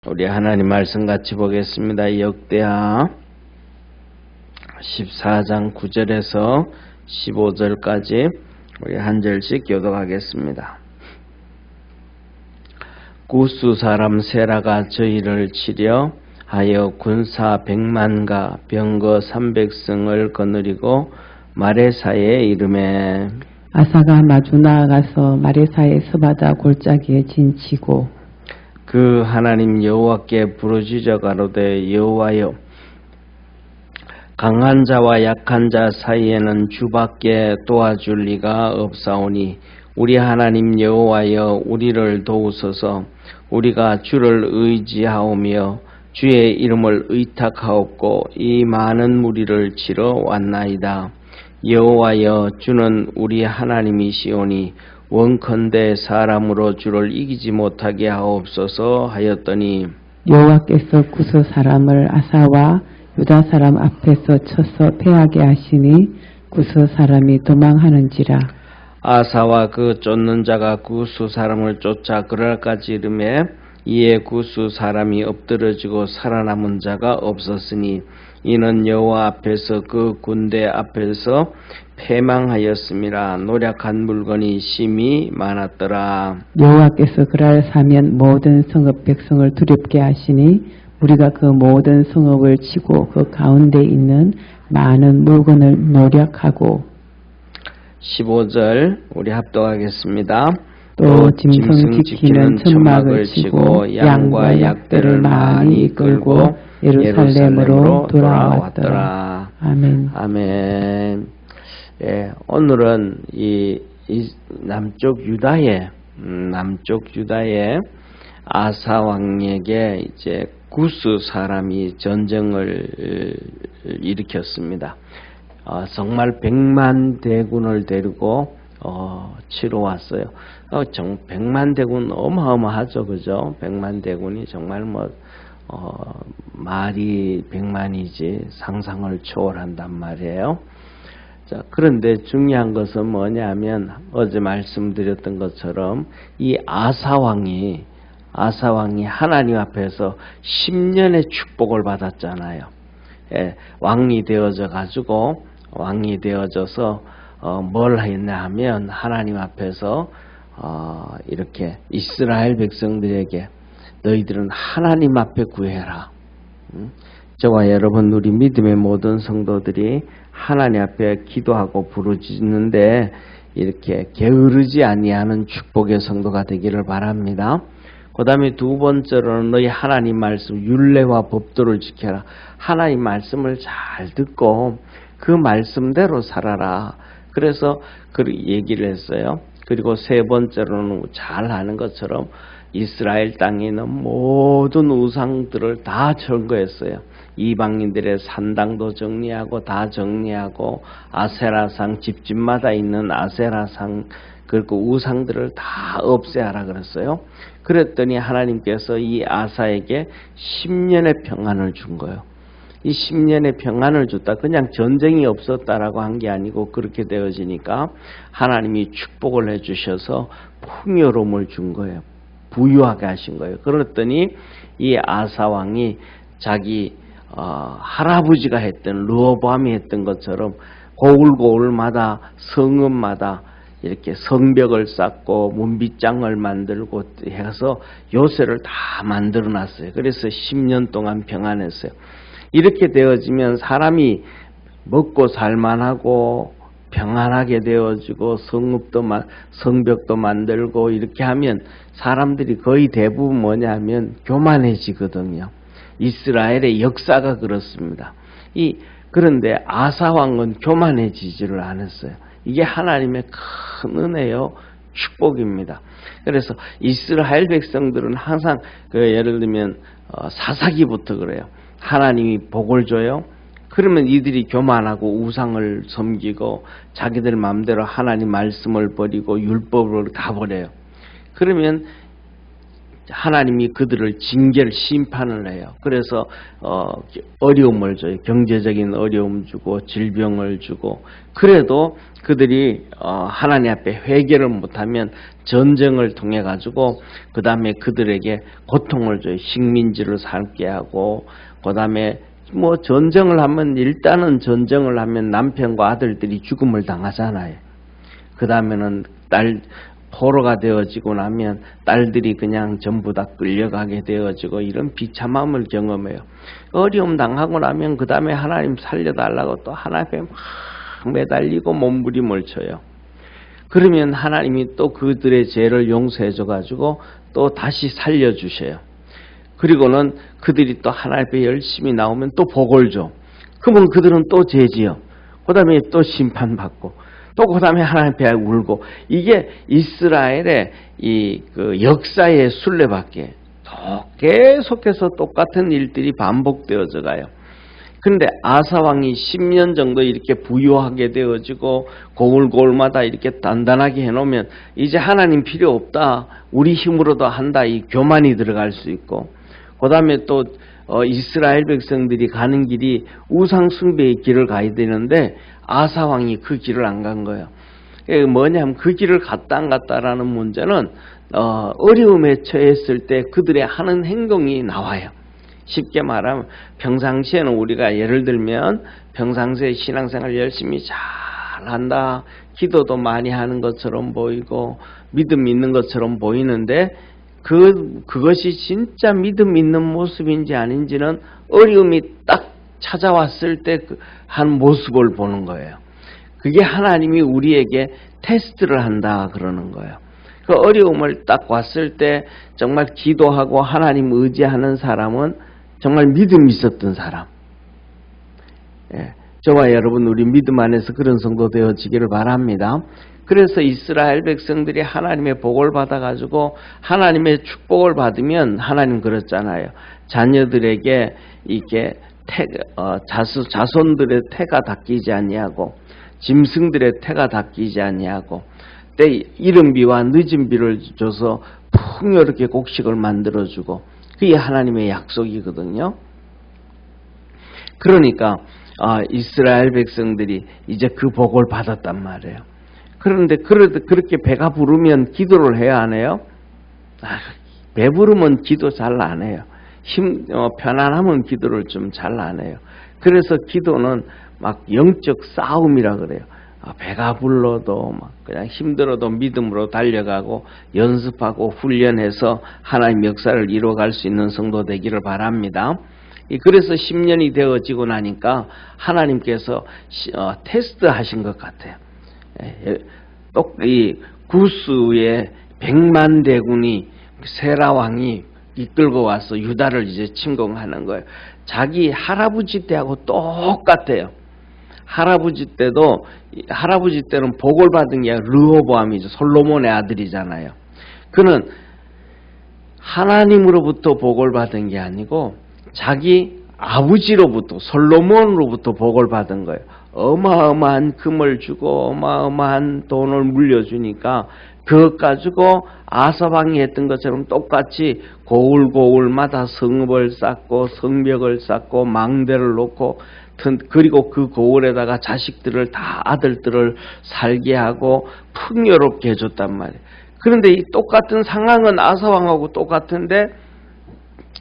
우리 하나님 말씀 같이 보겠습니다. 역대하 14장 9절에서 15절까지 우리 한 절씩 교독하겠습니다. 구스 사람 세라가 저희를 치려 하여 군사 100만과 병거 300승을 거느리고 마레사에 이르매 아사가 마주 나아가서 마레사의 스바다 골짜기에 진치고 그 하나님 여호와께 부르짖어 가로되 여호와여 강한 자와 약한 자 사이에는 주밖에 도와줄 리가 없사오니 우리 하나님 여호와여 우리를 도우소서. 우리가 주를 의지하오며 주의 이름을 의탁하옵고 이 많은 무리를 치러 왔나이다. 여호와여 주는 우리 하나님이시오니 원컨대 사람으로 주를 이기지 못하게 하옵소서 하였더니 여호와께서 구스 사람을 아사와 유다 사람 앞에서 쳐서 패하게 하시니 구스 사람이 도망하는지라. 아사와 그 쫓는 자가 구스 사람을 쫓아 그랄까지 이르매 이에 구스 사람이 엎드러지고 살아남은 자가 없었으니 이는 여호와 앞에서 그 군대 앞에서 패망하였음이라. 노략한 물건이 심히 많았더라. 여호와께서 그날 사면 모든 성읍 백성을 두렵게 하시니 우리가 그 모든 성읍을 치고 그 가운데 있는 많은 물건을 노략하고 15절 우리 합독하겠습니다. 또 짐승 지키는 천막을 치고 양과 약들을 많이 끌고 예루살렘으로 돌아왔더라. 아멘. 아멘. 예, 오늘은 이 남쪽 유다의 아사 왕에게 이제 구스 사람이 전쟁을 일으켰습니다. 정말 100만 대군을 데리고 치러 왔어요. 100만 대군 어마어마하죠, 그죠? 100만 대군이 정말 말이 100만이지 상상을 초월한단 말이에요. 자, 그런데 중요한 것은 뭐냐면 어제 말씀드렸던 것처럼 이 아사 왕이 하나님 앞에서 10년의 축복을 받았잖아요. 예, 왕이 되어져서 뭘 했냐 하면 하나님 앞에서 이렇게 이스라엘 백성들에게 너희들은 하나님 앞에 구해라. 저와 여러분 우리 믿음의 모든 성도들이 하나님 앞에 기도하고 부르짖는데 이렇게 게으르지 아니하는 축복의 성도가 되기를 바랍니다. 그 다음에 두 번째로는 너희 하나님 말씀 율례와 법도를 지켜라. 하나님 말씀을 잘 듣고 그 말씀대로 살아라. 그래서 그 얘기를 했어요. 그리고 세 번째로는 잘 아는 것처럼 이스라엘 땅에 있는 모든 우상들을 다 철거했어요. 이방인들의 산당도 정리하고 아세라상 집집마다 있는 아세라상 그리고 우상들을 다 없애하라 그랬어요. 그랬더니 하나님께서 이 아사에게 10년의 평안을 준 거예요. 이 10년의 평안을 줬다. 그냥 전쟁이 없었다라고 한 게 아니고 그렇게 되어지니까 하나님이 축복을 해주셔서 풍요로움을 준 거예요. 부유하게 하신 거예요. 그랬더니 이 아사 왕이 자기 할아버지가 했던 르호보암이 했던 것처럼 고을마다 성읍마다 이렇게 성벽을 쌓고 문빗장을 만들고 해서 요새를 다 만들어 놨어요. 그래서 10년 동안 평안했어요. 이렇게 되어지면 사람이 먹고 살만하고 평안하게 되어지고 성벽도 만들고 이렇게 하면 사람들이 거의 대부분 뭐냐면 교만해지거든요. 이스라엘의 역사가 그렇습니다. 그런데 아사 왕은 교만해지지를 않았어요. 이게 하나님의 큰 은혜요 축복입니다. 그래서 이스라엘 백성들은 항상 예를 들면 사사기부터 그래요. 하나님이 복을 줘요. 그러면 이들이 교만하고 우상을 섬기고 자기들 마음대로 하나님 말씀을 버리고 율법을 다 버려요. 그러면 하나님이 그들을 징계를 심판을 해요. 그래서 어려움을 줘요. 경제적인 어려움 주고 질병을 주고 그래도 그들이 하나님 앞에 회개를 못하면 전쟁을 통해 가지고 그 다음에 그들에게 고통을 줘요. 식민지를 살게 하고 그 다음에 뭐 전쟁을 하면 일단은 전쟁을 하면 남편과 아들들이 죽음을 당하잖아요. 그 다음에는 포로가 되어지고 나면 딸들이 그냥 전부 다 끌려가게 되어지고 이런 비참함을 경험해요. 어려움 당하고 나면 그 다음에 하나님 살려달라고 또 하나님에 막 매달리고 몸부림을 쳐요. 그러면 하나님이 또 그들의 죄를 용서해 줘가지고 또 다시 살려주셔요. 그리고는 그들이 또 하나님 앞에 열심히 나오면 또 복을 줘. 그러면 그들은 또 죄지어. 그 다음에 또 심판받고 또 그 다음에 하나님 앞에 울고 이게 이스라엘의 그 역사의 순례밖에 계속해서 똑같은 일들이 반복되어져 가요. 그런데 아사 왕이 10년 정도 이렇게 부유하게 되어지고 고을고을마다 이렇게 단단하게 해놓으면 이제 하나님 필요 없다. 우리 힘으로도 한다. 이 교만이 들어갈 수 있고 그 다음에 또 이스라엘 백성들이 가는 길이 우상 숭배의 길을 가야 되는데 아사 왕이 그 길을 안 간 거예요. 뭐냐면 그 길을 갔다 안 갔다라는 문제는 어려움에 처했을 때 그들의 하는 행동이 나와요. 쉽게 말하면 평상시에는 우리가 예를 들면 평상시에 신앙생활 열심히 잘 한다. 기도도 많이 하는 것처럼 보이고 믿음 있는 것처럼 보이는데 그것이 진짜 믿음 있는 모습인지 아닌지는 어려움이 딱 찾아왔을 때 한 모습을 보는 거예요. 그게 하나님이 우리에게 테스트를 한다 그러는 거예요. 그 어려움을 딱 왔을 때 정말 기도하고 하나님 의지하는 사람은 정말 믿음이 있었던 사람. 저와 여러분 우리 믿음 안에서 그런 성도 되어지기를 바랍니다. 그래서 이스라엘 백성들이 하나님의 복을 받아가지고 하나님의 축복을 받으면 하나님 그랬잖아요. 자녀들에게 이렇게 자손들의 태가 닦이지 아니하고 짐승들의 태가 닦이지 아니하고 때 이른 비와 늦은 비를 줘서 풍요롭게 곡식을 만들어주고 그게 하나님의 약속이거든요. 그러니까 이스라엘 백성들이 이제 그 복을 받았단 말이에요. 그런데 그렇게 배가 부르면 기도를 해야 하네요. 배부르면 기도 잘 안 해요. 편안하면 기도를 좀 잘 안 해요. 그래서 기도는 막 영적 싸움이라 그래요. 배가 불러도 막 그냥 힘들어도 믿음으로 달려가고 연습하고 훈련해서 하나님 역사를 이루어갈 수 있는 성도 되기를 바랍니다. 그래서 10년이 되어지고 나니까 하나님께서 테스트 하신 것 같아요. 이 구스의 100만 대군이 세라 왕이 이끌고 와서 유다를 이제 침공하는 거예요. 자기 할아버지 때하고 똑같아요. 할아버지 때는 복을 받은 게 르호보암이죠. 솔로몬의 아들이잖아요. 그는 하나님으로부터 복을 받은 게 아니고 자기 아버지로부터 솔로몬으로부터 복을 받은 거예요. 어마어마한 금을 주고 어마어마한 돈을 물려주니까 그것 가지고 아사왕이 했던 것처럼 똑같이 고을고을마다 성읍을 쌓고 성벽을 쌓고 망대를 놓고 그리고 그 고을에다가 자식들을 다 아들들을 살게 하고 풍요롭게 해줬단 말이에요. 그런데 이 똑같은 상황은 아사왕하고 똑같은데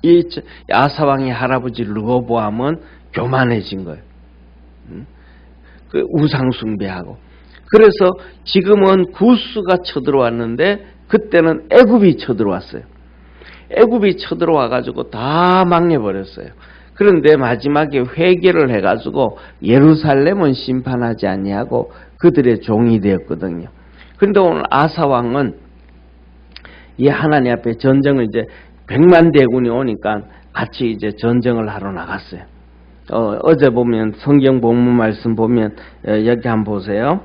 이 아사왕의 할아버지 르호보암은 교만해진 거예요. 그 우상 숭배하고. 그래서 지금은 구스가 쳐들어왔는데 그때는 애굽이 쳐들어왔어요. 애굽이 쳐들어와가지고 다 망해버렸어요. 그런데 마지막에 회개를 해가지고 예루살렘은 심판하지 아니하고 그들의 종이 되었거든요. 그런데 오늘 아사왕은 이 하나님 앞에 전쟁을 이제 100만 대군이 오니까 같이 이제 전쟁을 하러 나갔어요. 어제 보면 성경 본문 말씀 보면 여기 한번 보세요.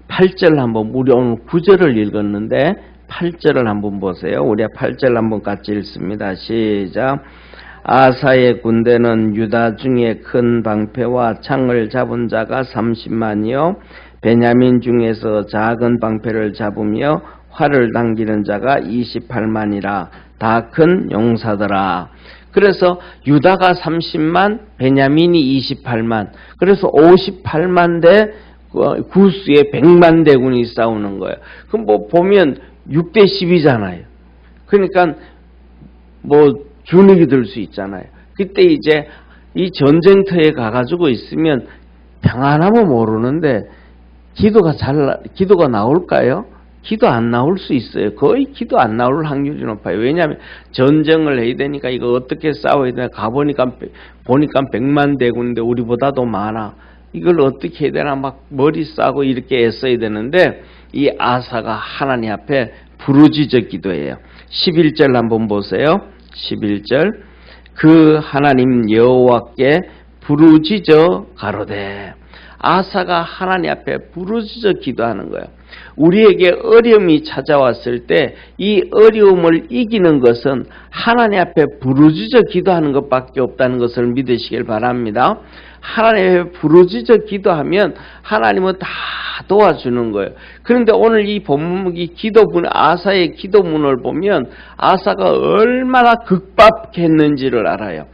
8절 한번 우리 오늘 9절을 읽었는데 8절을 한번 보세요. 우리 8절 한번 같이 읽습니다. 시작. 아사의 군대는 유다 중에 큰 방패와 창을 잡은 자가 30만이요 베냐민 중에서 작은 방패를 잡으며 활을 당기는 자가 28만이라 다 큰 용사더라. 그래서 유다가 30만, 베냐민이 28만, 그래서 58만 대 구스의 100만 대군이 싸우는 거예요. 그럼 뭐 보면 6대 10이잖아요. 그러니까 뭐 주눅이 들 수 있잖아요. 그때 이제 이 전쟁터에 가가지고 있으면 평안하면 모르는데 기도가 나올까요? 기도 안 나올 수 있어요. 거의 기도 안 나올 확률이 높아요. 왜냐하면 전쟁을 해야 되니까 이거 어떻게 싸워야 되나 보니까 100만 대군인데 우리보다도 많아. 이걸 어떻게 해야 되나 막 머리 싸고 이렇게 애써야 되는데 이 아사가 하나님 앞에 부르짖어 기도해요. 11절 한번 보세요. 11절 그 하나님 여호와께 부르짖어 가로되. 아사가 하나님 앞에 부르짖어 기도하는 거예요. 우리에게 어려움이 찾아왔을 때 이 어려움을 이기는 것은 하나님 앞에 부르짖어 기도하는 것밖에 없다는 것을 믿으시길 바랍니다. 하나님 앞에 부르짖어 기도하면 하나님은 다 도와주는 거예요. 그런데 오늘 이 본문이 아사의 기도문을 보면 아사가 얼마나 급박했는지를 알아요.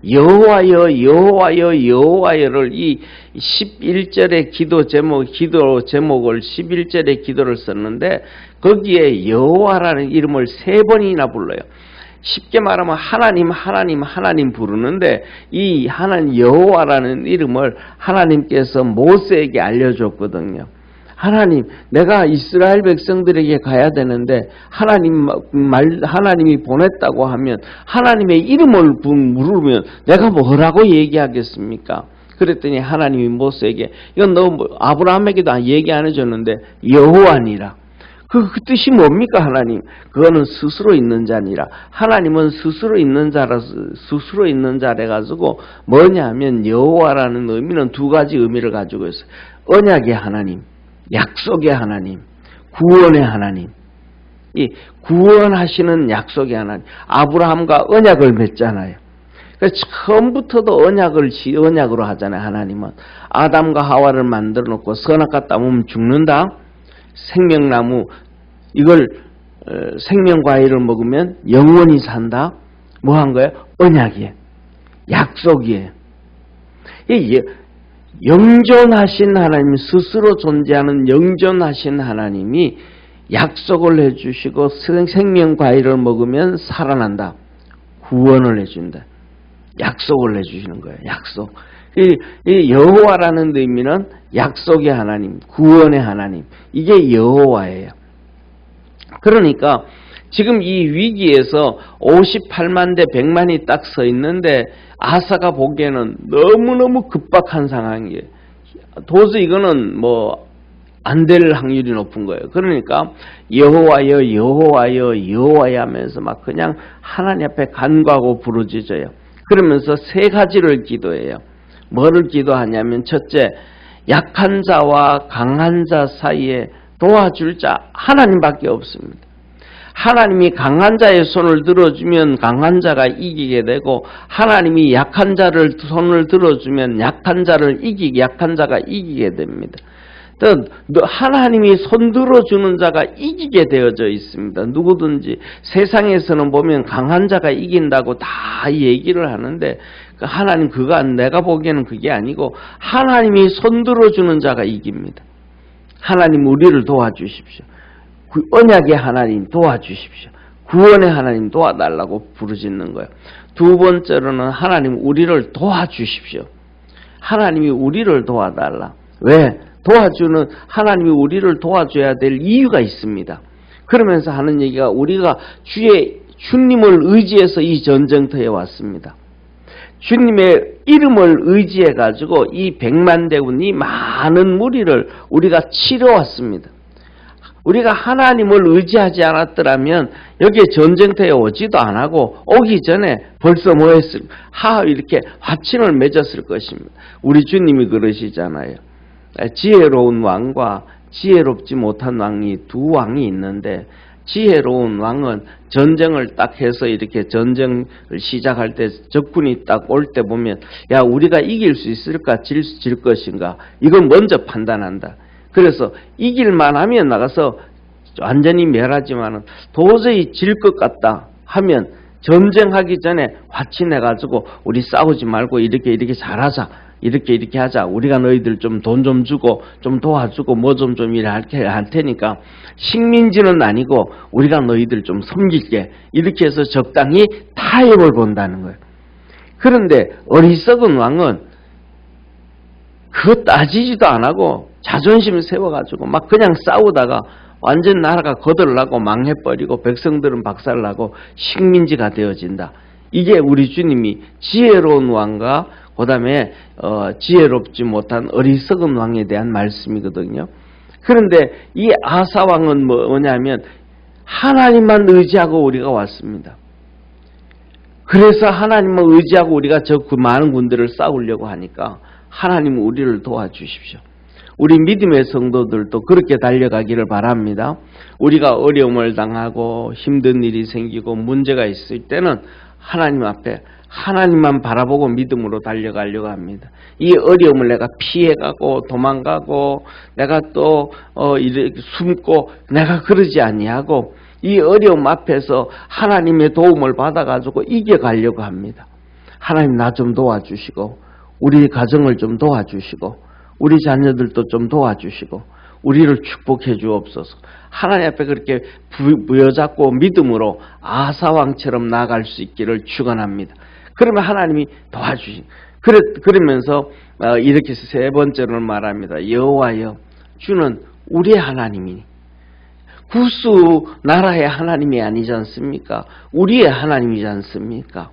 여호와여 여호와여 여호와여를 이 11절의 기도 제목을 11절의 기도를 썼는데 거기에 여호와라는 이름을 3번이나 불러요. 쉽게 말하면 하나님 부르는데 이 하나님 여호와라는 이름을 하나님께서 모세에게 알려줬거든요. 하나님, 내가 이스라엘 백성들에게 가야 되는데 하나님이 보냈다고 하면 하나님의 이름을 물으면 내가 뭐라고 얘기하겠습니까? 그랬더니 하나님이 모세에게 이건 너 아브라함에게도 얘기 안 해줬는데 여호와니라. 그 뜻이 뭡니까 하나님? 그거는 스스로 있는 자니라. 하나님은 스스로 있는 자래 가지고 뭐냐 하면 여호와라는 의미는 2가지 의미를 가지고 있어요. 언약의 하나님, 약속의 하나님, 구원의 하나님. 이 구원하시는 약속의 하나님. 아브라함과 언약을 맺잖아요. 그래서 처음부터도 언약으로 하잖아요. 하나님은 아담과 하와를 만들어 놓고 선악과 따먹으면 죽는다. 생명나무 이걸 생명과일을 먹으면 영원히 산다. 뭐 한 거예요? 언약이에요. 약속이에요. 영존하신 하나님, 스스로 존재하는 영존하신 하나님이 약속을 해주시고 생명과일을 먹으면 살아난다. 구원을 해준다. 약속을 해주시는 거예요. 약속. 이 여호와라는 의미는 약속의 하나님, 구원의 하나님. 이게 여호와예요. 그러니까 지금 이 위기에서 58만 대 100만이 딱 서 있는데 아사가 보기에는 너무너무 급박한 상황이에요. 도저히 이거는 뭐 안 될 확률이 높은 거예요. 그러니까 여호와여 여호와여 여호와여 하면서 막 그냥 하나님 앞에 간구하고 부르짖어요. 그러면서 3가지를 기도해요. 뭐를 기도하냐면 첫째, 약한 자와 강한 자 사이에 도와줄 자 하나님밖에 없습니다. 하나님이 강한 자의 손을 들어주면 강한 자가 이기게 되고 하나님이 약한 자를 손을 들어주면 약한 자가 이기게 됩니다. 하나님이 손 들어주는 자가 이기게 되어져 있습니다. 누구든지 세상에서는 보면 강한 자가 이긴다고 다 얘기를 하는데 하나님 내가 보기에는 그게 아니고 하나님이 손 들어주는 자가 이깁니다. 하나님 우리를 도와주십시오. 언약의 하나님 도와주십시오. 구원의 하나님 도와달라고 부르짖는 거예요. 2번째로는 하나님 우리를 도와주십시오. 하나님이 우리를 도와달라. 왜? 하나님이 우리를 도와줘야 될 이유가 있습니다. 그러면서 하는 얘기가 우리가 주님을 의지해서 이 전쟁터에 왔습니다. 주님의 이름을 의지해 가지고 이 100만 대군 이 많은 무리를 우리가 치러왔습니다. 우리가 하나님을 의지하지 않았더라면 여기에 전쟁터에 오지도 안 하고 오기 전에 벌써 이렇게 화친을 맺었을 것입니다. 우리 주님이 그러시잖아요. 지혜로운 왕과 지혜롭지 못한 왕이 2 왕이 있는데 지혜로운 왕은 전쟁을 딱 해서 이렇게 전쟁을 시작할 때 적군이 딱 올 때 보면 야 우리가 이길 수 있을까 질 것인가 이걸 먼저 판단한다. 그래서 이길만 하면 나가서 완전히 멸하지만은 도저히 질 것 같다 하면 전쟁하기 전에 화친해가지고 우리 싸우지 말고 이렇게 잘하자. 이렇게 하자. 우리가 너희들 좀 돈 좀 주고 좀 도와주고 뭐 좀 이렇게 할 테니까 식민지는 아니고 우리가 너희들 좀 섬길게. 이렇게 해서 적당히 타협을 본다는 거예요. 그런데 어리석은 왕은 그거 따지지도 안 하고 자존심 세워가지고 막 그냥 싸우다가 완전 나라가 거들나고 망해버리고 백성들은 박살나고 식민지가 되어진다. 이게 우리 주님이 지혜로운 왕과 그 다음에 지혜롭지 못한 어리석은 왕에 대한 말씀이거든요. 그런데 이 아사 왕은 뭐냐면 하나님만 의지하고 우리가 왔습니다. 그래서 하나님만 의지하고 우리가 그 많은 군대를 싸우려고 하니까 하나님은 우리를 도와주십시오. 우리 믿음의 성도들도 그렇게 달려가기를 바랍니다. 우리가 어려움을 당하고 힘든 일이 생기고 문제가 있을 때는 하나님 앞에 하나님만 바라보고 믿음으로 달려가려고 합니다. 이 어려움을 내가 피해가고 도망가고 내가 또 이렇게 숨고 내가 그러지 아니하고 이 어려움 앞에서 하나님의 도움을 받아가지고 이겨가려고 합니다. 하나님 나 좀 도와주시고 우리 가정을 좀 도와주시고 우리 자녀들도 좀 도와주시고 우리를 축복해 주옵소서. 하나님 앞에 그렇게 부여잡고 믿음으로 아사왕처럼 나아갈 수 있기를 축원합니다. 그러면 하나님이 도와주시. 그러면서 이렇게 세 번째로 말합니다. 여호와여, 주는 우리의 하나님이니 구수 나라의 하나님이 아니지 않습니까? 우리의 하나님이지 않습니까?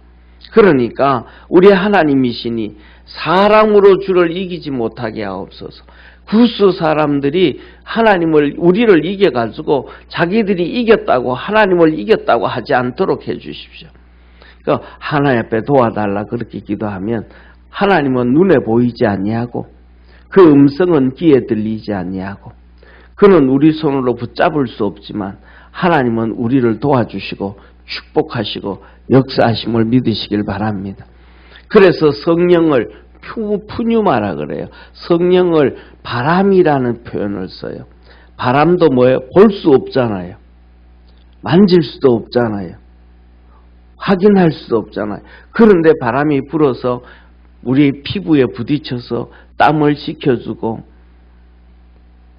그러니까 우리의 하나님이시니 사람으로 주를 이기지 못하게 하옵소서. 구수 사람들이 우리를 이겨가지고 자기들이 이겼다고 하나님을 이겼다고 하지 않도록 해주십시오. 그러니까 하나님 앞에 도와달라 그렇게 기도하면 하나님은 눈에 보이지 아니하고 그 음성은 귀에 들리지 아니하고 그는 우리 손으로 붙잡을 수 없지만 하나님은 우리를 도와주시고 축복하시고 역사하심을 믿으시길 바랍니다. 그래서 성령을 푸뉴마라 그래요. 성령을 바람이라는 표현을 써요. 바람도 뭐예요? 볼 수 없잖아요. 만질 수도 없잖아요. 확인할 수도 없잖아요. 그런데 바람이 불어서 우리 피부에 부딪혀서 땀을 식혀주고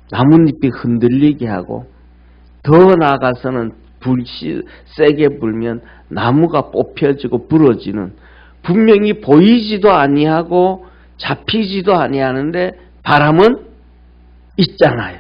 나뭇잎이 흔들리게 하고 더 나아가서는 불씨 세게 불면 나무가 뽑혀지고 부러지는 분명히 보이지도 아니하고 잡히지도 아니하는데 바람은 있잖아요.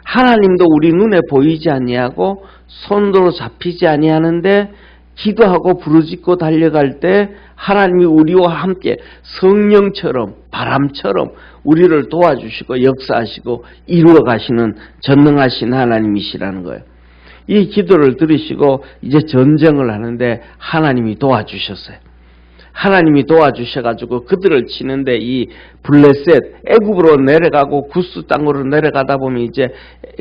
하나님도 우리 눈에 보이지 아니하고 손으로 잡히지 아니하는데 기도하고 부르짖고 달려갈 때 하나님이 우리와 함께 성령처럼 바람처럼 우리를 도와주시고 역사하시고 이루어 가시는 전능하신 하나님이시라는 거예요. 이 기도를 들으시고 이제 전쟁을 하는데 하나님이 도와주셨어요. 하나님이 도와주셔가지고 그들을 치는데 이 블레셋 애굽으로 내려가고 구스 땅으로 내려가다 보면 이제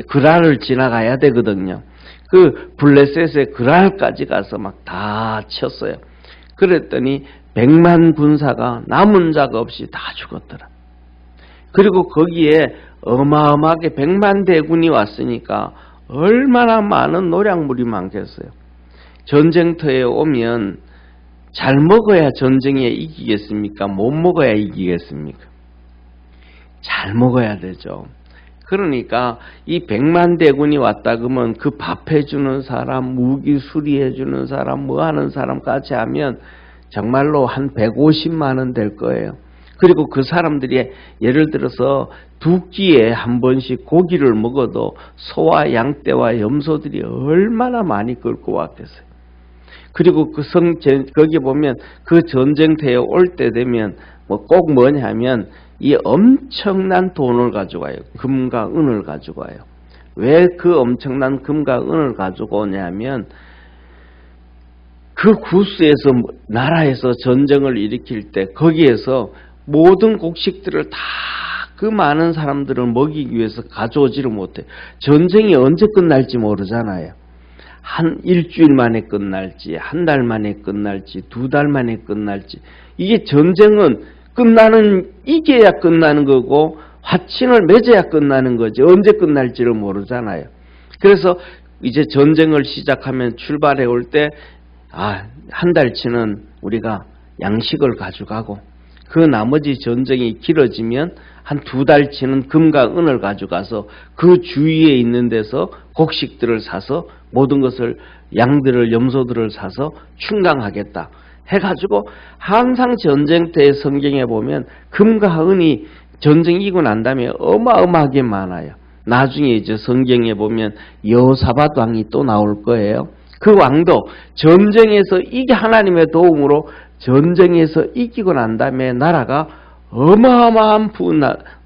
그랄을 지나가야 되거든요. 그 블레셋의 그랄까지 가서 막 다 쳤어요. 그랬더니 100만 군사가 남은 자가 없이 다 죽었더라. 그리고 거기에 어마어마하게 100만 대군이 왔으니까 얼마나 많은 노량물이 많겠어요. 전쟁터에 오면 잘 먹어야 전쟁에 이기겠습니까? 못 먹어야 이기겠습니까? 잘 먹어야 되죠. 그러니까 이 100만 대군이 왔다 그러면 그 밥 해주는 사람, 무기 수리해주는 사람, 뭐 하는 사람까지 하면 정말로 한 150만 원 될 거예요. 그리고 그 사람들이 예를 들어서 두 끼에 한 번씩 고기를 먹어도 소와 양떼와 염소들이 얼마나 많이 끌고 왔겠어요. 그리고 거기 보면 그 전쟁터에 올 때 되면 뭐 꼭 뭐냐면 이 엄청난 돈을 가져가요. 금과 은을 가져가요. 왜 그 엄청난 금과 은을 가지고 오냐면 그 구스에서 나라에서 전쟁을 일으킬 때 거기에서 모든 곡식들을 다 그 많은 사람들을 먹이기 위해서 가져오지를 못해. 전쟁이 언제 끝날지 모르잖아요. 한 일주일 만에 끝날지, 한 달 만에 끝날지, 두 달 만에 끝날지. 이게 전쟁은 이겨야 끝나는 거고 화친을 맺어야 끝나는 거지. 언제 끝날지를 모르잖아요. 그래서 이제 전쟁을 시작하면 출발해 올 때 한 달치는 우리가 양식을 가져가고 그 나머지 전쟁이 길어지면 한 2달치는 금과 은을 가져가서 그 주위에 있는 데서 곡식들을 사서 모든 것을 양들을 염소들을 사서 충당하겠다 해가지고 항상 전쟁 때 성경에 보면 금과 은이 전쟁 이기고 난 다음에 어마어마하게 많아요. 나중에 이제 성경에 보면 여호사밧 왕이 또 나올 거예요. 그 왕도 전쟁에서 하나님의 도움으로 전쟁에서 이기고 난 다음에 나라가 어마어마한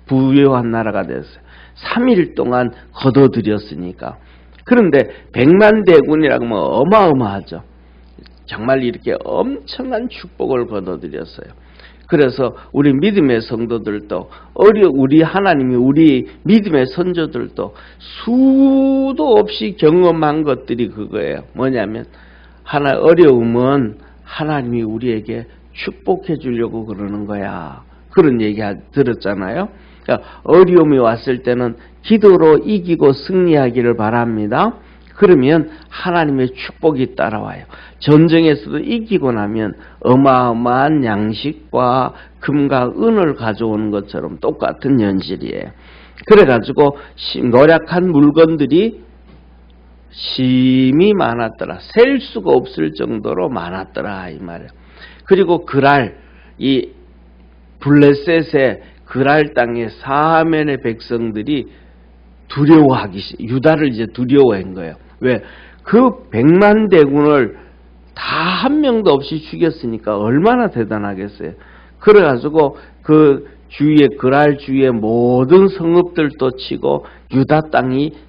부유한 나라가 됐어요. 3일 동안 거둬들였으니까. 그런데 100만 대군이라고 하면 어마어마하죠. 정말 이렇게 엄청난 축복을 거둬들였어요. 그래서 우리 믿음의 성도들도 우리 하나님이 우리 믿음의 선조들도 수도 없이 경험한 것들이 그거예요. 뭐냐면 어려움은 하나님이 우리에게 축복해 주려고 그러는 거야. 그런 얘기 들었잖아요. 그러니까 어려움이 왔을 때는 기도로 이기고 승리하기를 바랍니다. 그러면 하나님의 축복이 따라와요. 전쟁에서도 이기고 나면 어마어마한 양식과 금과 은을 가져오는 것처럼 똑같은 현실이에요. 그래가지고 노력한 물건들이 심히 많았더라. 셀 수가 없을 정도로 많았더라 이 말이에요. 그리고 이 블레셋의 그랄 땅의 사면의 백성들이 유다를 이제 두려워한 거예요. 왜? 그 100만 대군을 다 한 명도 없이 죽였으니까 얼마나 대단하겠어요. 그래가지고 그 그랄 주위의 모든 성읍들도 치고 유다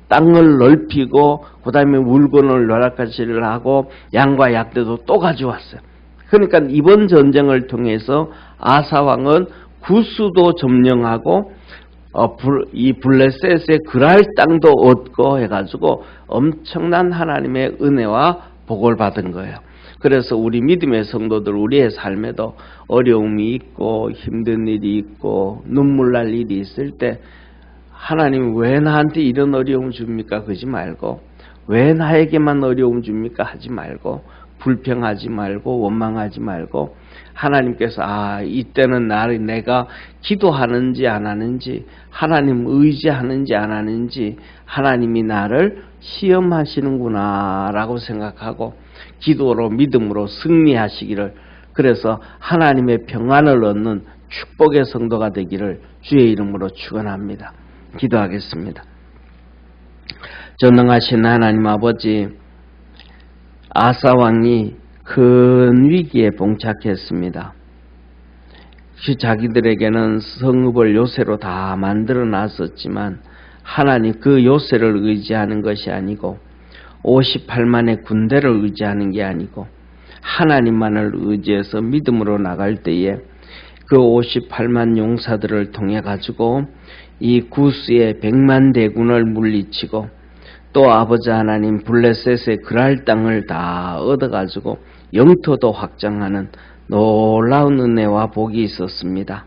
땅을 넓히고 그 다음에 물건을 노략가시를 하고 양과 약대도 또 가져왔어요. 그러니까 이번 전쟁을 통해서 아사왕은 구스도 점령하고 이 블레셋의 그랄 땅도 얻고 해가지고 엄청난 하나님의 은혜와 복을 받은 거예요. 그래서 우리 믿음의 성도들 우리의 삶에도 어려움이 있고 힘든 일이 있고 눈물 날 일이 있을 때 하나님 왜 나한테 이런 어려움 줍니까? 그러지 말고 왜 나에게만 어려움 줍니까? 하지 말고 불평하지 말고 원망하지 말고 하나님께서 이때는 내가 기도하는지 안 하는지 하나님 의지하는지 안 하는지 하나님이 나를 시험하시는구나 라고 생각하고 기도로 믿음으로 승리하시기를 그래서 하나님의 평안을 얻는 축복의 성도가 되기를 주의 이름으로 축원합니다. 기도하겠습니다. 전능하신 하나님 아버지 아사왕이 큰 위기에 봉착했습니다. 자기들에게는 성읍을 요새로 다 만들어 놨었지만 하나님 그 요새를 의지하는 것이 아니고 58만의 군대를 의지하는 게 아니고 하나님만을 의지해서 믿음으로 나갈 때에 그 58만 용사들을 통해 가지고 이 구스의 100만 대군을 물리치고 또 아버지 하나님 블레셋의 그랄 땅을 다 얻어가지고 영토도 확장하는 놀라운 은혜와 복이 있었습니다.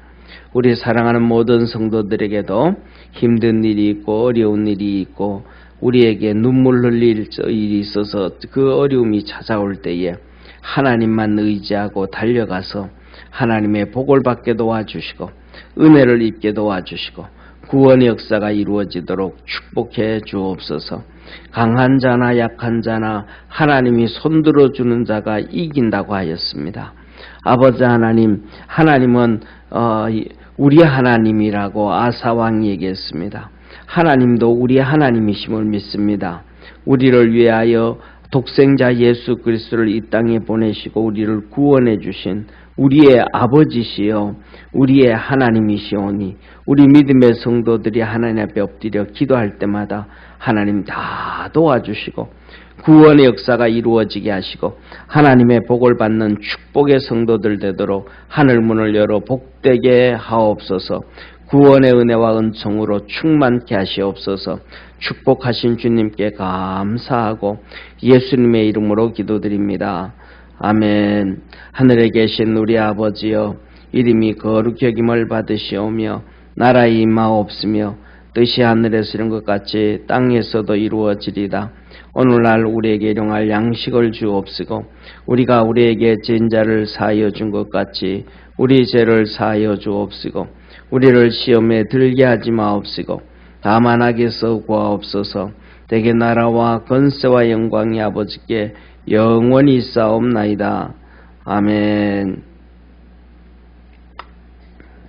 우리 사랑하는 모든 성도들에게도 힘든 일이 있고 어려운 일이 있고 우리에게 눈물 흘릴 일이 있어서 그 어려움이 찾아올 때에 하나님만 의지하고 달려가서 하나님의 복을 받게 도와주시고 은혜를 입게 도와주시고 구원의 역사가 이루어지도록 축복해 주옵소서. 강한 자나 약한 자나 하나님이 손들어주는 자가 이긴다고 하였습니다. 아버지 하나님, 하나님은 우리 하나님이라고 아사왕이 얘기했습니다. 하나님도 우리 하나님이심을 믿습니다. 우리를 위하여 독생자 예수 그리스도를 이 땅에 보내시고 우리를 구원해 주신 우리의 아버지시여 우리의 하나님이시오니 우리 믿음의 성도들이 하나님 앞에 엎드려 기도할 때마다 하나님 다 도와주시고 구원의 역사가 이루어지게 하시고 하나님의 복을 받는 축복의 성도들 되도록 하늘문을 열어 복되게 하옵소서. 구원의 은혜와 은총으로 충만케 하시옵소서. 축복하신 주님께 감사하고 예수님의 이름으로 기도드립니다. 아멘. 하늘에 계신 우리 아버지여 이름이 거룩히 여김을 받으시오며 나라의 임하옵시며 뜻이 하늘에서 이룬 것 같이 땅에서도 이루어지리다. 오늘날 우리에게 일용할 양식을 주옵시고 우리가 우리에게 진자를 사하여 준 것 같이 우리 죄를 사하여 주옵시고 우리를 시험에 들게 하지 마옵시고 다만 악에서 구하옵소서. 대개 나라와 권세와 영광이 아버지께 영원히 있사옵나이다. 아멘.